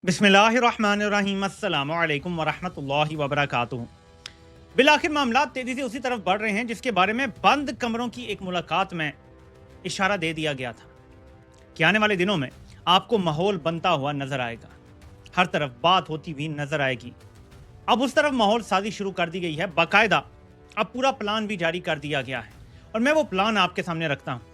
बिस्मिल्लाहिर्रहमानिर्रहीम अस्सलामु अलैकुम वरहमतुल्लाहि वबरकातुहू। बिलाखिर मामला तेजी से उसी तरफ बढ़ रहे हैं जिसके बारे में बंद कमरों की एक मुलाकात में इशारा दे दिया गया था कि आने वाले दिनों में आपको माहौल बनता हुआ नजर आएगा, हर तरफ बात होती हुई नजर आएगी। अब उस तरफ माहौल साजी शुरू कर दी गई है, बाकायदा अब पूरा प्लान भी जारी कर दिया गया है और मैं वो प्लान आपके सामने रखता हूँ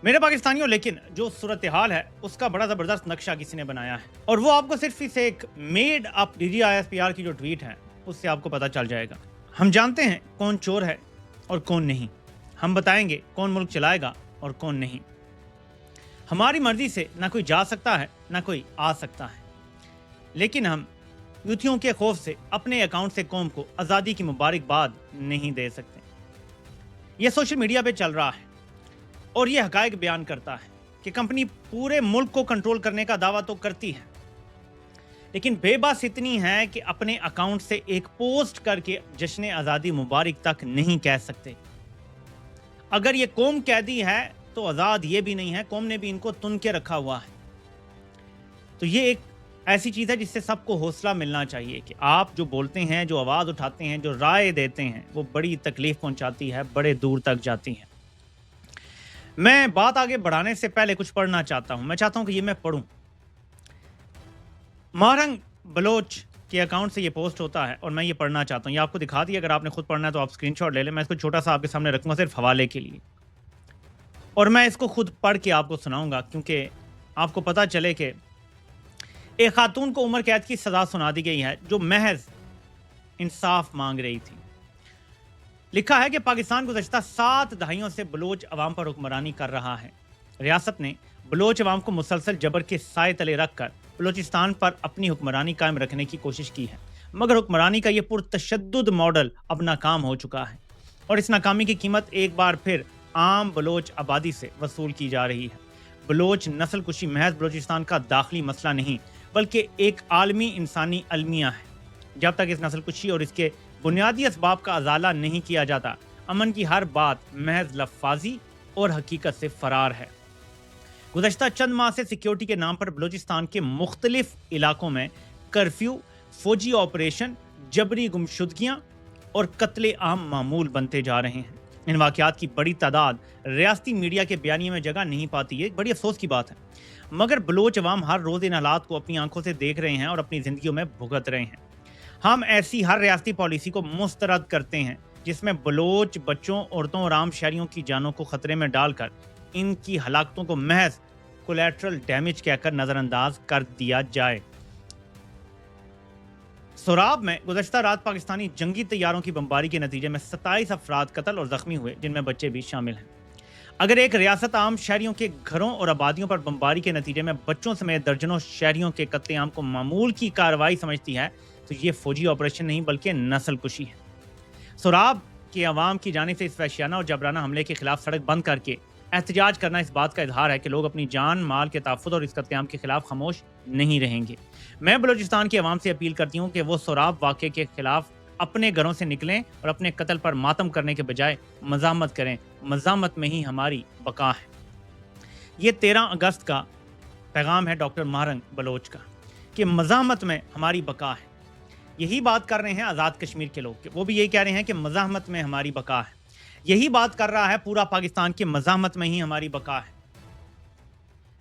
मेरे पाकिस्तानियों। लेकिन जो सूरत हाल है उसका बड़ा ज़बरदस्त नक्शा किसी ने बनाया है और वो आपको सिर्फ इस एक मेड अप DGISPR की जो ट्वीट है उससे आपको पता चल जाएगा। हम जानते हैं कौन चोर है और कौन नहीं, हम बताएंगे कौन मुल्क चलाएगा और कौन नहीं। हमारी मर्जी से ना कोई जा सकता है ना कोई आ सकता है, लेकिन हम यूथियों के खौफ से अपने अकाउंट से कौम को आज़ादी की मुबारकबाद नहीं दे सकते। यह सोशल मीडिया पे चल रहा है और यह हकायक बयान करता है कि कंपनी पूरे मुल्क को कंट्रोल करने का दावा तो करती है, लेकिन बेबस इतनी है कि अपने अकाउंट से एक पोस्ट करके जश्न आज़ादी मुबारक तक नहीं कह सकते। अगर ये कौम कैदी है तो आज़ाद ये भी नहीं है, कौम ने भी इनको तुन के रखा हुआ है। तो ये एक ऐसी चीज़ है जिससे सबको हौसला मिलना चाहिए कि आप जो बोलते हैं, जो आवाज़ उठाते हैं, जो राय देते हैं, वो बड़ी तकलीफ पहुंचाती है, बड़े दूर तक जाती है। मैं बात आगे बढ़ाने से पहले कुछ पढ़ना चाहता हूं। मैं चाहता हूं कि ये मैं पढ़ूं। महरंग बलोच के अकाउंट से ये पोस्ट होता है और मैं ये पढ़ना चाहता हूं। ये आपको दिखा दिया, अगर आपने खुद पढ़ना है तो आप स्क्रीनशॉट ले लें। मैं इसको छोटा सा आपके सामने रखूंगा सिर्फ हवाले के लिए, और मैं इसको खुद पढ़ के आपको सुनाऊंगा क्योंकि आपको पता चले कि एक खातून को उम्र कैद की सज़ा सुना दी गई है जो महज इंसाफ मांग रही थी। लिखा है कि पाकिस्तान गुज़श्ता 7 दहाइयों से बलोच अवाम पर हुक्मरानी कर रहा है। रियासत ने बलोच अवाम को मुसलसल जबर के साए तले रखकर बलोचिस्तान पर अपनी हुक्मरानी कायम रखने की कोशिश की है, मगर हुक्मरानी का यह पुरतशद्दुद मॉडल अब नाकाम हो चुका है और इस नाकामी की कीमत एक बार फिर आम बलोच आबादी से वसूल की जा रही है। बलोच नस्ल कुशी महज बलोचिस्तान का दाखिली मसला नहीं बल्कि एक आलमी इंसानी अलमिया है। जब तक इस नस्ल कुशी और इसके बुनियादी असबाब का अजाला नहीं किया जाता, अमन की हर बात महज लफ्फाजी और हकीकत से फरार है। गुज़श्ता चंद माह से सिक्योरिटी के नाम पर बलूचिस्तान के मुख्तलिफ इलाकों में कर्फ्यू, फौजी ऑपरेशन, जबरी गुमशुदगियाँ और कत्ले आम मामूल बनते जा रहे हैं। इन वाक़यात की बड़ी तादाद रियासती मीडिया के बयानिए में जगह नहीं पाती है, बड़ी अफसोस की बात है, मगर बलोच अवाम हर रोज़ इन हालात को अपनी आंखों से देख रहे हैं और अपनी ज़िंदगियों में भुगत रहे हैं। हम ऐसी हर रियासती पॉलिसी को मुस्तरद करते हैं जिसमें बलोच बच्चों, औरतों और आम शहरियों की जानों को खतरे में डालकर इनकी हलाकतों को महज कोलैटरल डैमेज कहकर नज़रअंदाज कर दिया जाए। सोराब में गुज़श्ता रात पाकिस्तानी जंगी तैयारों की बमबारी के नतीजे में 27 अफराद कत्ल और ज़ख्मी हुए, जिनमें बच्चे भी शामिल हैं। अगर एक रियासत आम शहरियों के घरों और आबादियों पर बमबारी के नतीजे में बच्चों समेत दर्जनों शहरियों के कत्लेआम को मामूल की कार्रवाई समझती है तो ये फौजी ऑपरेशन नहीं बल्कि नस्ल कुशी है। सोराब के अवाम की जानिब से इस वहशियाना और जबराना हमले के खिलाफ सड़क बंद करके एहतजाज करना इस बात का इजहार है कि लोग अपनी जान माल के तहफ़्फ़ुज़ और इस कत्लेआम के खिलाफ खामोश नहीं रहेंगे। मैं बलूचिस्तान की अवाम से अपील करती हूँ कि वो सोराब वाक़े के खिलाफ अपने घरों से निकलें और अपने कत्ल पर मातम करने के बजाय मज़ामत करें। मज़ामत में ही हमारी बका है। ये 13 अगस्त का पैगाम है डॉक्टर महरंग बलोच का कि मज़ामत में हमारी बका है। यही बात कर रहे हैं आज़ाद कश्मीर के लोग, वो भी यही कह रहे हैं कि मज़ाहमत में हमारी बका है। यही बात कर रहा है पूरा पाकिस्तान की मज़ाहमत में ही हमारी बका है।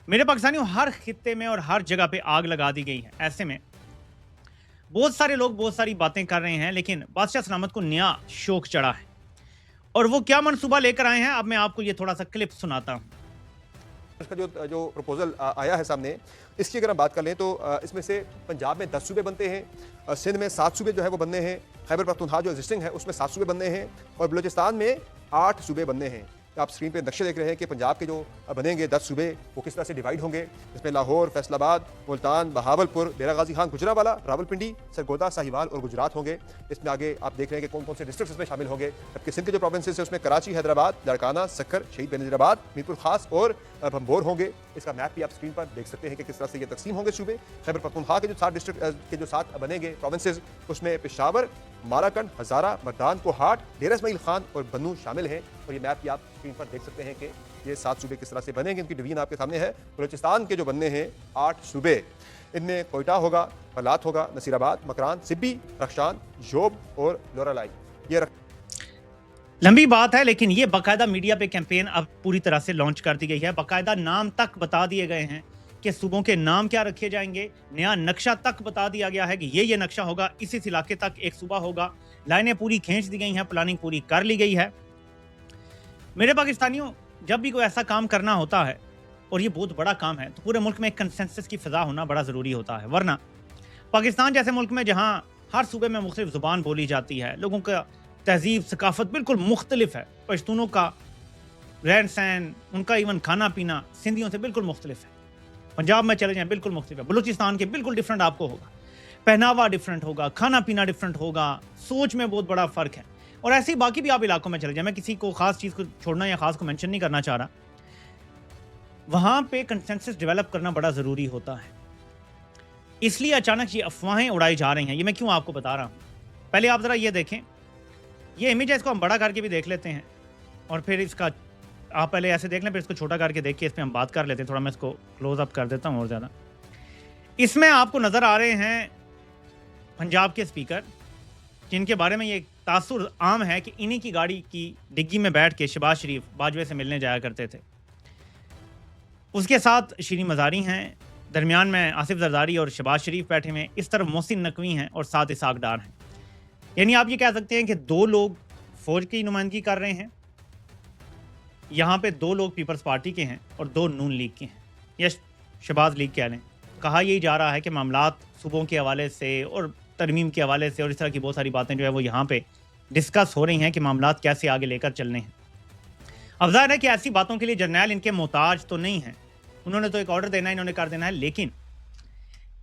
मेरे पाकिस्तानियों, हर खित्ते में और हर जगह पे आग लगा दी गई है। ऐसे में बहुत सारे लोग बहुत सारी बातें कर रहे हैं, लेकिन बादशाह सलामत को नया शौक चढ़ा है और वो क्या मंसूबा लेकर आए हैं, अब मैं आपको ये थोड़ा सा क्लिप सुनाता हूँ। इसका जो जो प्रपोजल आया है सामने, इसकी अगर हम बात कर लें तो इसमें से पंजाब में 10 सूबे बनते हैं, सिंध में 7 सूबे जो है वो बनने हैं, खैबर पख्तूनख्वा जो एग्जिस्टिंग है उसमें 7 सूबे बनने हैं और बलूचिस्तान में 8 सूबे बनने हैं। आप स्क्रीन पे नक्शे देख रहे हैं कि पंजाब के जो बनेंगे 10 सूबे वो किस तरह से डिवाइड होंगे। इसमें लाहौर, फैसलाबाद, मुल्तान, बहावलपुर, डेरा गाजी खान, गुजरावाला, रावलपिंडी, सरगोदा, साहिवाल और गुजरात होंगे। इसमें आगे आप देख रहे हैं कि कौन कौन से डिस्ट्रिक्ट इसमें शामिल होंगे। जबकि सिंध के जो प्रोविंसेस है उसमें कराची, हैदराबाद, लाड़काना, सक्कर, शहीद बेनज़ीराबाद, मीरपुर खास और भंबोर होंगे। इसका मैप भी आप स्क्रीन पर देख सकते हैं कि किस तरह से ये तकसीम होंगे सूबे। खैबर पख्तूनख्वा के जो 7 डिस्ट्रिक्ट के जो 7 बनेंगे प्रोविंसेस, उसमें पेशावर, माराकंड, हज़ारा, मर्दान, कोहाट, डेरा इस्माइल खान और बन्नू शामिल हैं। और ये मैप भी आप स्क्रीन पर देख सकते हैं कि ये 7 सूबे किस तरह से बनेंगे, इनकी डिवीजन आपके सामने है। बलूचिस्तान के जो बनने हैं 8 सूबे, इनमें कोयटा होगा, बलात होगा, नसीराबाद, मकरान, सिब्बी, रख्शान, जोब और लोरालाई। ये लंबी बात है, लेकिन ये बाकायदा मीडिया पे कैंपेन अब पूरी तरह से लॉन्च कर दी गई है। बाकायदा नाम तक बता दिए गए हैं कि सूबों के नाम क्या रखे जाएंगे। नया नक्शा तक बता दिया गया है कि ये नक्शा होगा, इस इलाके तक एक सूबा होगा। लाइनें पूरी खींच दी गई हैं, प्लानिंग पूरी कर ली गई है। मेरे पाकिस्तानियों, जब भी कोई ऐसा काम करना होता है और ये बहुत बड़ा काम है, तो पूरे मुल्क में एक कंसेंसस की फिजा होना बड़ा ज़रूरी होता है। वरना पाकिस्तान जैसे मुल्क में जहाँ हर सूबे में मुख्तलिफ ज़ुबान बोली जाती है, लोगों का तहजीब सकाफत बिल्कुल मुख्तलिफ है, पश्तूनों का रहन सहन, उनका इवन खाना पीना सिंधियों से बिल्कुल मुख्तलिफ है। पंजाब में चले जाएं बिल्कुल मुख्तलिफ है, बलूचिस्तान के बिल्कुल डिफरेंट आपको होगा, पहनावा डिफरेंट होगा, खाना पीना डिफरेंट होगा, सोच में बहुत बड़ा फ़र्क है। और ऐसे ही बाकी भी आप इलाकों में चले जाएं, मैं किसी को खास चीज़ को छोड़ना या खास को मेंशन नहीं करना चाह रहा, वहाँ पे कंसेंसस डेवलप करना बड़ा ज़रूरी होता है। इसलिए अचानक ये अफवाहें उड़ाई जा रही हैं। ये मैं क्यों आपको बता रहा हूँ, पहले आप ज़रा ये देखें, ये इमेज है, इसको हम बड़ा करके भी देख लेते हैं और फिर इसका आप पहले ऐसे देख लें, फिर इसको छोटा करके देख के इस पर हम बात कर लेते हैं। थोड़ा मैं इसको क्लोज अप कर देता हूँ और ज़्यादा। इसमें आपको नज़र आ रहे हैं पंजाब के स्पीकर, जिनके बारे में ये तासुर आम है कि इन्हीं की गाड़ी की डिग्गी में बैठ के शहबाज शरीफ बाजवे से मिलने जाया करते थे। उसके साथ शीरी मज़ारी हैं, दरमियान में आसिफ जरदारी और शहबाज शरीफ बैठे हुए, इस तरफ मोहसिन नकवी हैं और साथ इसाक डार हैं। यानी आप ये कह सकते हैं कि 2 लोग फौज की नुमाइंदगी कर रहे हैं, यहाँ पे 2 लोग पीपल्स पार्टी के हैं और 2 नून लीग के हैं, या शहबाज लीग कह लें। कहा यही जा रहा है कि मामलात सूबों के हवाले से और तरमीम के हवाले से और इस तरह की बहुत सारी बातें जो है वो यहाँ पे डिस्कस हो रही हैं कि मामलात कैसे आगे लेकर चलने हैं। अब ज़ाहिर है कि ऐसी बातों के लिए जर्नैल इनके मोहताज तो नहीं हैं, उन्होंने तो एक ऑर्डर देना है, इन्होंने कर देना है। लेकिन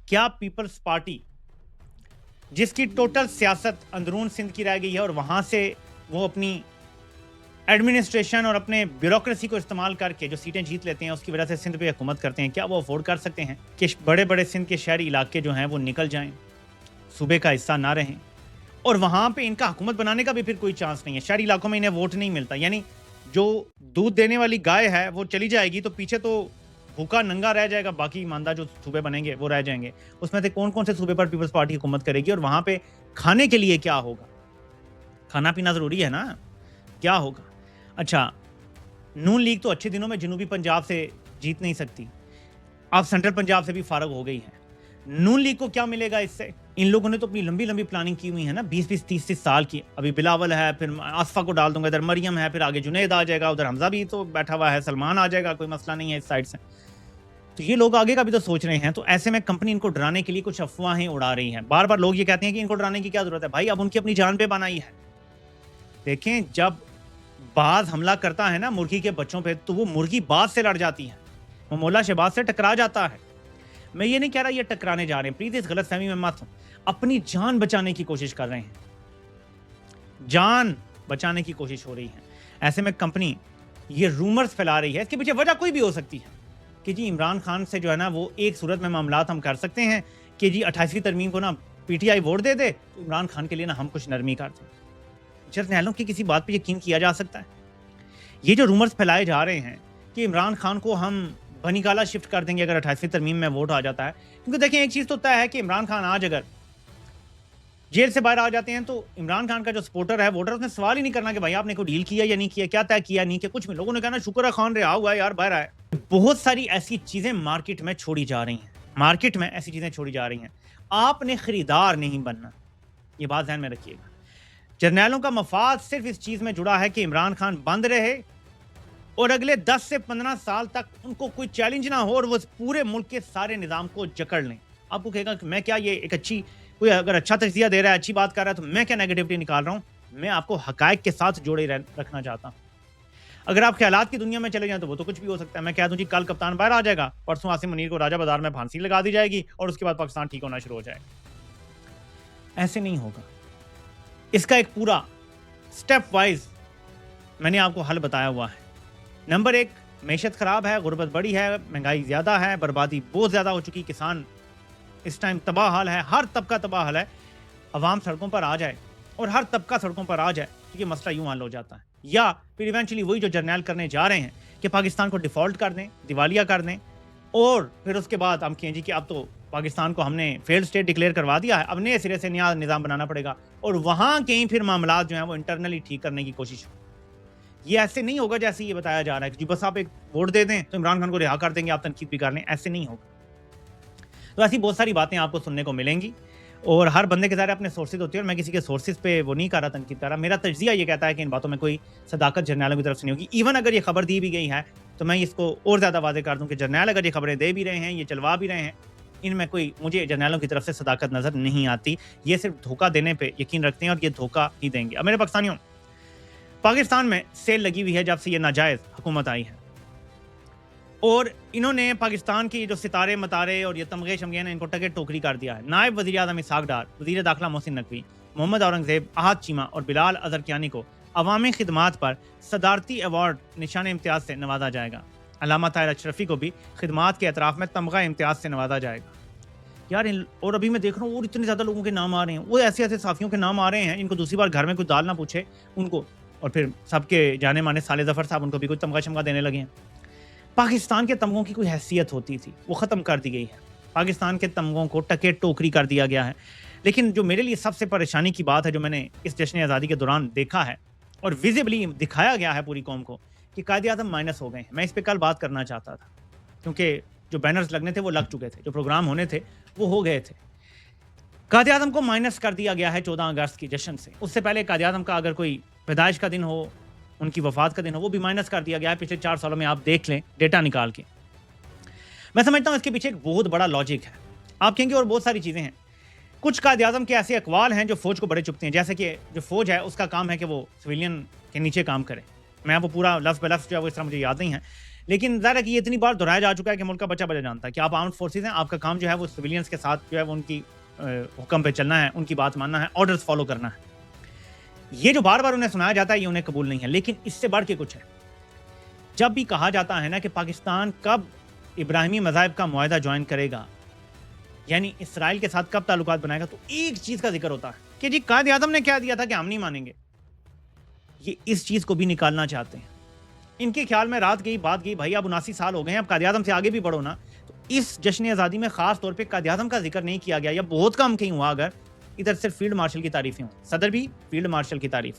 क्या पीपल्स पार्टी, जिसकी टोटल सियासत अंदरून सिंध की रह गई है और वहाँ से वो अपनी एडमिनिस्ट्रेशन और अपने ब्यूरोक्रेसी को इस्तेमाल करके जो सीटें जीत लेते हैं, उसकी वजह से सिंध पे हुकूमत करते हैं, क्या वो अफोर्ड कर सकते हैं कि बड़े बड़े सिंध के शहरी इलाके जो हैं वो निकल जाएं, सूबे का हिस्सा ना रहें, और वहाँ पे इनका हुकूमत बनाने का भी फिर कोई चांस नहीं है। शहरी इलाकों में इन्हें वोट नहीं मिलता, यानी जो दूध देने वाली गाय है वो चली जाएगी तो पीछे तो भूखा नंगा रह जाएगा, बाकी ईमानदार जो सूबे बनेंगे वो रह जाएंगे। उसमें से कौन कौन से सूबे पर पीपल्स पार्टी हुकूमत करेगी और वहाँ पे खाने के लिए क्या होगा? खाना पीना ज़रूरी है ना, क्या होगा? अच्छा, नून लीग तो अच्छे दिनों में जनूबी पंजाब से जीत नहीं सकती, अब सेंट्रल पंजाब से भी फारग हो गई है। नून लीग को क्या मिलेगा इससे? इन लोगों ने तो अपनी लंबी लंबी प्लानिंग की हुई है ना, 20-20, 30-30 साल की। अभी बिलावल है, फिर आसफा को डाल दूंगा, इधर मरियम है, फिर आगे जुनैद आ जाएगा, उधर हमजा भी तो बैठा हुआ है, सलमान आ जाएगा, कोई मसला नहीं है इस साइड से। तो ये लोग आगे का भी तो सोच रहे हैं। तो ऐसे में कंपनी इनको डराने के लिए कुछ अफवाहें उड़ा रही है। बार बार लोग ये कहते हैं कि इनको डराने की क्या जरूरत है? भाई, अब उनकी अपनी जान पे बनाई है। देखें, जब बाज हमला करता है ना मुर्गी के बच्चों पे, तो वो मुर्गी बाज से लड़ जाती है, वो मौला शहबाज से टकरा जाता है। मैं ये नहीं कह रहा ये टकराने जा रहे हैं, प्लीज इस गलत फहमी में मत हो। अपनी जान बचाने की कोशिश कर रहे हैं, जान बचाने की कोशिश हो रही है। ऐसे में कंपनी ये रूमर्स फैला रही है, इसके पीछे वजह कोई भी हो सकती है कि जी इमरान खान से जो है ना वो एक सूरत में मामलात हम कर सकते हैं कि जी 28वीं तरमीम को ना पीटीआई वोट दे दे तो इमरान खान के लिए ना हम कुछ नरमी कर दें। जर्नैलों की किसी बात पे यकीन किया जा सकता है? ये जो रूमर्स फैलाए जा रहे हैं कि इमरान खान को हम बनीकाला शिफ्ट कर देंगे अगर 28वीं तरमीम में वोट आ जाता है, क्योंकि देखें एक चीज़ तो तय है कि इमरान खान आज अगर जेल से बाहर आ जाते हैं तो इमरान खान का जो सपोर्टर है, वोटर, उसने सवाल ही नहीं करना कि भाई आपने कोई डील किया या नहीं किया, क्या तय किया नहीं किया, कुछ भी। लोगों ने कहना शुक्र है खान रहा हुआ है यार, बाहर आए। बहुत सारी ऐसी चीज़ें मार्केट में छोड़ी जा रही हैं, मार्केट में ऐसी चीज़ें छोड़ी जा रही हैं। आपने खरीदार नहीं बनना, ये बात ध्यान में रखिएगा। जर्नैलों का मफाद सिर्फ इस चीज़ में जुड़ा है कि इमरान खान बंद रहे और अगले 10 से 15 साल तक उनको कोई चैलेंज ना हो और वो पूरे मुल्क के सारे निज़ाम को जकड़ लें। आपको कहेगा कि मैं क्या, ये एक अच्छी, कोई अगर अच्छा तजज़िया दे रहा है, अच्छी बात कर रहा है, तो मैं क्या नेगेटिविटी निकाल रहा हूँ? मैं आपको हकायक के साथ जोड़े रखना चाहता हूँ। अगर आप ख्यालात की दुनिया में चले जाएं तो वो तो कुछ भी हो सकता है। मैं कह दूं जी कल कप्तान बाहर आ जाएगा, परसों आसिम मुनीर को राजा बाजार में फांसी लगा दी जाएगी और उसके बाद पाकिस्तान ठीक होना शुरू हो जाएगा। ऐसे नहीं होगा। इसका एक पूरा स्टेप वाइज मैंने आपको हल बताया हुआ है। नंबर 1, मैशत ख़राब है, गुर्बत बड़ी है, महंगाई ज़्यादा है, बर्बादी बहुत ज़्यादा हो चुकी, किसान इस टाइम तबाह हाल है, हर तबका तबाह हाल है। अवाम सड़कों पर आ जाए और हर तबका सड़कों पर आ जाए तो ये मसला यूँ हल हो जाता है। या फिर इवेंचुअली वही जो जर्नैल करने जा रहे हैं कि पाकिस्तान को डिफ़ॉल्ट कर दें, दिवालिया कर दें, और फिर उसके बाद हम कहें जी कि अब तो पाकिस्तान को हमने फेल्ड स्टेट डिक्लेयर करवा दिया है, अब नए सिरे से नया निज़ाम बनाना पड़ेगा, और वहाँ कहीं फिर मामला जो हैं वो इंटरनली ठीक करने की कोशिश हो। ये ऐसे नहीं होगा जैसे ये बताया जा रहा है कि जी बस आप एक वोट दे दें तो इमरान खान को रिहा कर देंगे, आप तनकीद भी कर लें, ऐसे नहीं होगा। तो ऐसी बहुत सारी बातें आपको सुनने को मिलेंगी, और हर बंदे के ज़ाहिर अपने सोर्सेज होते हैं, और मैं किसी के सोर्सेज पे वो नहीं कर रहा, तनकीद कर रहा। मेरा तज्जिया ये कहता है कि इन बातों में कोई सदाकत जर्नैलों की तरफ से नहीं होगी। इवन अगर ये खबर दी भी गई है तो मैं इसको और ज़्यादा वादे कर दूं कि जर्नैल अगर ये खबरें दे भी रहे हैं, ये चलवा भी रहे हैं, इनमें कोई मुझे जर्नैलों की तरफ से सदाकत नज़र नहीं आती। ये सिर्फ धोखा देने पर यकीन रखते हैं और ये धोखा ही देंगे। अब मेरे पाकिस्तानियों, पाकिस्तान में सेल लगी हुई है जब से ये नाजायज़ हुकूमत आई है, और इन्होंने पाकिस्तान की जो सितारे मतारे और ये तमगे शमगे ने इनको टके टोकरी कर दिया है। नायब वज़ीर आज़म इसहाक़ डार, वज़ीर दाखिला मोहसिन नकवी, मोहम्मद औरंगज़ेब, अहाद चीमा और बिलाल अज़रकियानी को अवामी खिदमात पर सदारती अवार्ड निशान इम्तियाज़ से नवाजा जाएगा। अल्लामा ताहिर अशरफी को भी खिदमात के एतराफ़ में तमगा इम्तियाज़ से नवाजा जाएगा। यार और अभी मैं देख रहा हूँ और इतने ज़्यादा लोगों के नाम आ रहे हैं, वो ऐसे ऐसे साफ़ियों के नाम आ रहे हैं इनको दूसरी बार घर में कोई दाल ना पूछे उनको, और फिर सबके जाने माने साले ज़फ़र साहब उनको भी कोई तमगा शमगा देने लगे हैं। पाकिस्तान के तमगों की कोई हैसियत होती थी वो ख़त्म कर दी गई है। पाकिस्तान के तमगों को टके टोकरी कर दिया गया है। लेकिन जो मेरे लिए सबसे परेशानी की बात है, जो मैंने इस जश्न आज़ादी के दौरान देखा है और विजिबली दिखाया गया है पूरी कौम को, कि कायदे-ए-आज़म माइनस हो गए हैं। मैं इस पर कल बात करना चाहता था, क्योंकि जो बैनर्स लगने थे वो लग चुके थे, जो प्रोग्राम होने थे वो हो गए थे। कायदे-ए-आज़म को माइनस कर दिया गया है 14 अगस्त की जश्न से। उससे पहले कायदे-ए-आज़म का अगर कोई पैदाइश का दिन हो, उनकी वफात का दिन हो, वो भी माइनस कर दिया गया है। पिछले 4 सालों में आप देख लें डेटा निकाल के। मैं समझता हूँ इसके पीछे एक बहुत बड़ा लॉजिक है। आप कहेंगे और बहुत सारी चीज़ें हैं। कुछ कायदे-ए-आज़म के ऐसे अकवाल हैं जो फ़ौज को बड़े चुभते हैं, जैसे कि जो फ़ौज है उसका काम है कि वो सिविलियन के नीचे काम करे। मैं वो पूरा लफ्ज़ ब लफ्ज़ जो है वो इस तरह मुझे याद नहीं है, लेकिन ज़ाहिर है कि ये इतनी बार दोहराया जा चुका है कि मुल्क का बच्चा बचा जानता है कि आप आर्म्ड फोर्सेज़ हैं, आपका काम जो है वो सिविलियंस के साथ जो है वो उनकी हुक्म पे चलना है, उनकी बात मानना है, ऑर्डर्स फॉलो करना है। ये जो बार बार उन्हें सुनाया जाता है ये उन्हें कबूल नहीं है। लेकिन इससे बढ़ के कुछ है। जब भी कहा जाता है ना कि पाकिस्तान कब इब्राहिमी मज़ाहिब का मुआहदा ज्वाइन करेगा, यानी इसराइल के साथ कब ताल्लुकात बनाएगा, तो एक चीज़ का जिक्र होता है कि जी कायदे-ए-आज़म ने क्या दिया था कि हम नहीं मानेंगे। ये इस चीज़ को भी निकालना चाहते हैं। इनके ख्याल में रात गई बात गई, भाई अब 79 साल हो गए हैं, अब कायदे-ए-आज़म से आगे भी बढ़ो ना। तो इस जश्न आज़ादी में ख़ास तौर पे कायदे-ए-आज़म का जिक्र नहीं किया गया, या बहुत कम कहीं हुआ। अगर इधर सिर्फ फील्ड मार्शल की तारीफ़ें हों, सदर भी फील्ड मार्शल की तारीफ़,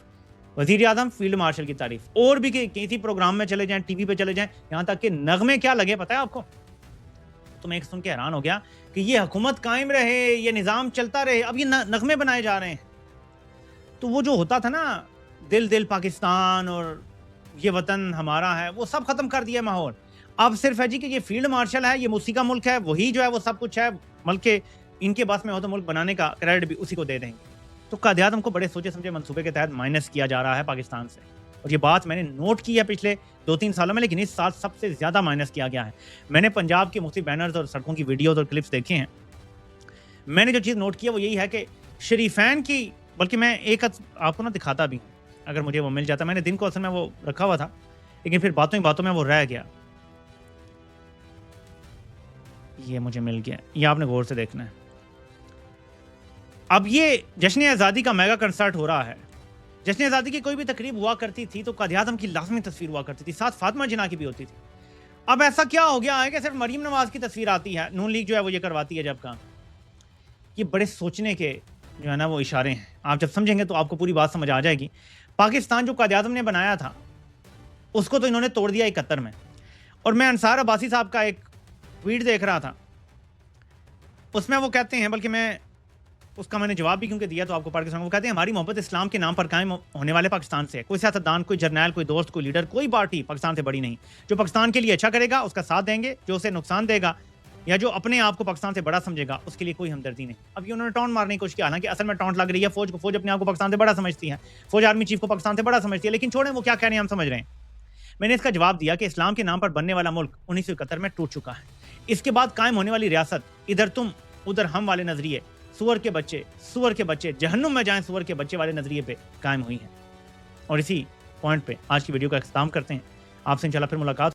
वज़ीर आज़म फील्ड मार्शल की तारीफ़, और भी किसी प्रोग्राम में चले जाएँ, टीवी पे चले जाएँ, यहाँ तक कि नगमे क्या लगे पता है आपको? तो मैं एक सुन के हैरान हो गया कि ये हुकूमत कायम रहे, ये निज़ाम चलता रहे, अब ये नगमे बनाए जा रहे हैं। तो वो जो होता था ना दिल दिल पाकिस्तान और ये वतन हमारा है, वो सब ख़त्म कर दिया माहौल। अब सिर्फ है जी कि ये फील्ड मार्शल है, ये मुसी का मुल्क है, वही जो है वो सब कुछ है, मुल्क के इनके पास में हो तो मुल्क बनाने का क्रेडिट भी उसी को दे देंगे। तो कायदे-ए-आज़म को बड़े सोचे समझे मंसूबे के तहत माइनस किया जा रहा है पाकिस्तान से, और ये बात मैंने नोट की है पिछले 2-3 सालों में, लेकिन इस साल सबसे ज़्यादा माइनस किया गया है। मैंने पंजाब के मुख्तलिफ बैनर्स और सड़कों की वीडियोज़ और क्लिप्स देखे हैं। मैंने जो चीज़ नोट की है वो यही है कि शरीफैन की, बल्कि मैं एक आपको ना दिखाता भी हूँ अगर मुझे वो मिल जाता। मैंने दिन को असल में वो रखा हुआ था, लेकिन फिर बातों ही बातों में वो रह गया। ये मुझे मिल गया, ये आपने गौर से देखना है। अब ये जश्न आज़ादी का मेगा कंसर्ट हो रहा है। जश्न आज़ादी की कोई भी तकरीब हुआ करती थी तो कायदे-ए-आज़म की लाज़मी तस्वीर हुआ करती थी, साथ फातिमा जिन्ना की भी होती थी। अब ऐसा क्या हो गया है कि सिर्फ मरीम नवाज की तस्वीर आती है, नून लीग जो है वो ये करवाती है जब काम। ये बड़े सोचने के जो है ना वो इशारे हैं। आप जब समझेंगे तो आपको पूरी बात समझ आ जाएगी। पाकिस्तान जो कायदे-ए-आज़म ने बनाया था उसको तो इन्होंने तोड़ दिया 71 में। और मैं अंसार अब्बासी साहब का एक ट्वीट देख रहा था, उसमें वो कहते हैं, बल्कि मैं उसका मैंने जवाब भी क्योंकि दिया तो आपको पढ़ के सुनाऊंगा। वो कहते हैं हमारी मोहब्बत इस्लाम के नाम पर कायम होने वाले पाकिस्तान से है। कोई सियासतदान, कोई जर्नैल, कोई दोस्त, कोई लीडर, कोई पार्टी पाकिस्तान से बड़ी नहीं। जो पाकिस्तान के लिए अच्छा करेगा उसका साथ देंगे, जो उसे नुकसान देगा या जो अपने आप को पाकिस्तान से बड़ा समझेगा उसके लिए कोई हमदर्दी नहीं। अब ये उन्होंने टॉन्ट मारने की कोशिश किया, हालांकि असल में टॉन्ट लग रही है फौज को। फौज अपने आप को पाकिस्तान से बड़ा समझती है, फौज आर्मी चीफ को पाकिस्तान से बड़ा समझती है, लेकिन छोड़ें वो क्या कह रहे हैं हम समझ रहे हैं। मैंने इसका जवाब दिया कि इस्लाम के नाम पर बनने वाला मुल्क 1971 में टूट चुका है। इसके बाद कायम होने वाली रियासत इधर तुम उधर हम वाले नजरिए, सुअर के बच्चे जहन्नुम में जाएं सुअर के बच्चे वाले नजरिए पे कायम हुई है। और इसी पॉइंट पे आज की वीडियो का इख्तिताम करते हैं। आपसे इंशाल्लाह फिर मुलाकात